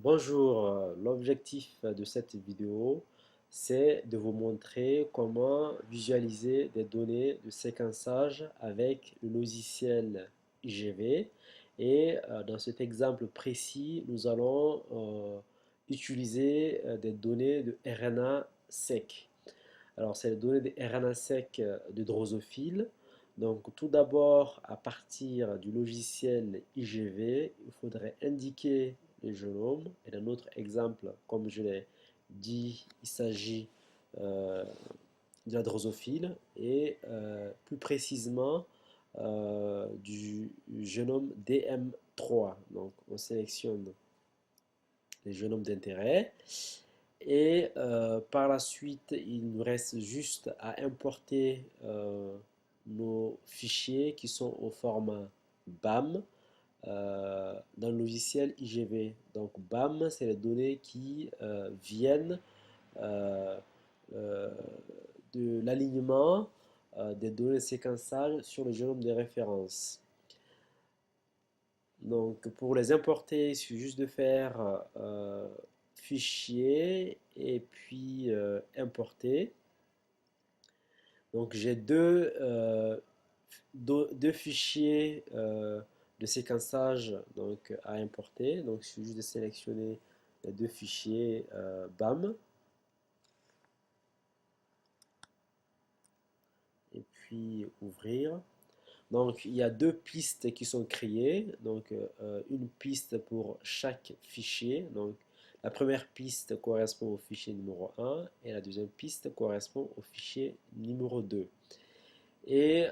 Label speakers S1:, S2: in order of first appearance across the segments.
S1: Bonjour, l'objectif de cette vidéo, c'est de vous montrer comment visualiser des données de séquençage avec le logiciel IGV. Et dans cet exemple précis, nous allons utiliser des données de RNA-seq. Alors, c'est les données de RNA-seq de Drosophile. Donc, tout d'abord, à partir du logiciel IGV, il faudrait indiquer le génome. Et dans notre exemple, comme je l'ai dit, il s'agit euh, de la drosophile et plus précisément du génome DM3. Donc, on sélectionne les génomes d'intérêt. Et par la suite, il nous reste juste à importer nos fichiers qui sont au format BAM dans le logiciel IGV. Donc BAM, c'est les données qui viennent euh, euh, de l'alignement des données de séquençage sur le génome de référence. Donc pour les importer, il suffit juste de faire fichier et puis importer. Donc j'ai deux fichiers de séquençage donc, à importer. Donc il suffit juste de sélectionner les deux fichiers BAM et puis ouvrir. Donc, il y a deux pistes qui sont créées. Donc, une piste pour chaque fichier. Donc, la première piste correspond au fichier numéro 1 et la deuxième piste correspond au fichier numéro 2. Et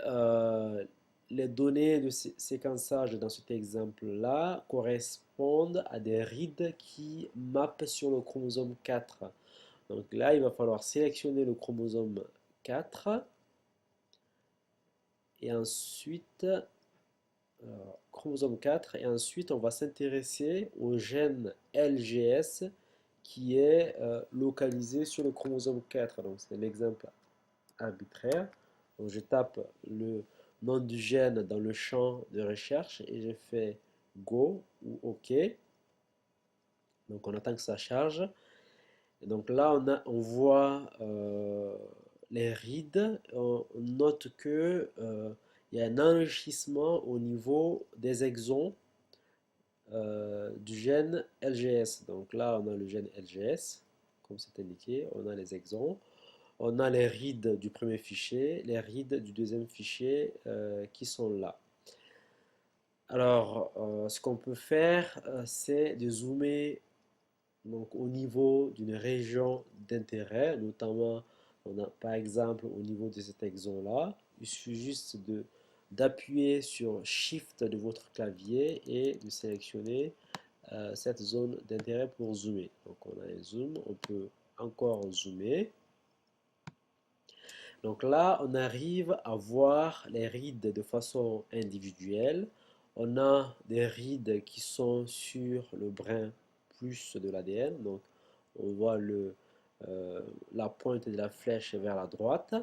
S1: les données de séquençage dans cet exemple-là correspondent à des rides qui mappent sur le chromosome 4. Donc là, il va falloir sélectionner le chromosome 4 et ensuite chromosome 4 et ensuite on va s'intéresser au gène LGS qui est localisé sur le chromosome 4. Donc c'est un exemple arbitraire. Donc je tape le nom du gène dans le champ de recherche et je fais Go ou OK. Donc on attend que ça charge. Et donc là on voit les rides. On note que il y a un enrichissement au niveau des exons du gène LGS. Donc là, on a le gène LGS, comme c'est indiqué, on a les exons. On a les rides du premier fichier, les rides du deuxième fichier qui sont là. Alors, ce qu'on peut faire, c'est de zoomer donc, au niveau d'une région d'intérêt, notamment, on a, par exemple, au niveau de cet exon-là. Il suffit juste d'appuyer sur Shift de votre clavier et de sélectionner cette zone d'intérêt pour zoomer. Donc, on a un zoom, on peut encore zoomer. Donc là, on arrive à voir les rides de façon individuelle. On a des rides qui sont sur le brin plus de l'ADN. Donc, on voit la pointe de la flèche vers la droite.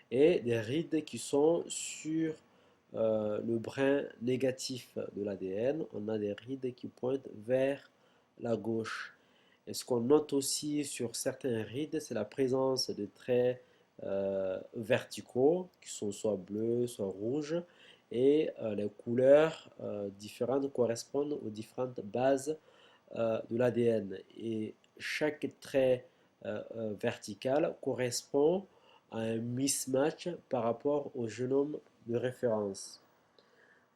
S1: Et des rides qui sont sur le brin négatif de l'ADN. On a des rides qui pointent vers la gauche. Et ce qu'on note aussi sur certains rides, c'est la présence de traits verticaux qui sont soit bleus, soit rouges. Et les couleurs différentes correspondent aux différentes bases de l'ADN. Et chaque trait vertical correspond à un mismatch par rapport au génome de référence.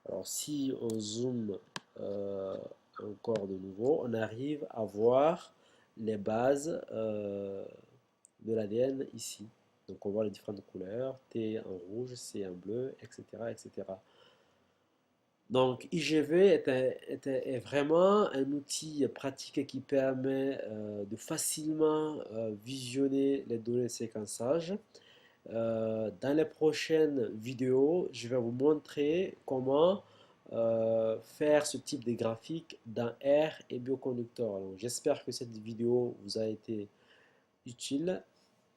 S1: Alors si on zoome encore de nouveau, on arrive à voir les bases de l'ADN ici. Donc on voit les différentes couleurs, T en rouge, C en bleu, etc. etc. Donc IGV est vraiment un outil pratique qui permet de facilement visionner les données de séquençage. Dans les prochaines vidéos, je vais vous montrer comment faire ce type de graphique dans R et Bioconductor. Donc, j'espère que cette vidéo vous a été utile.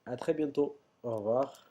S1: À très bientôt. Au revoir.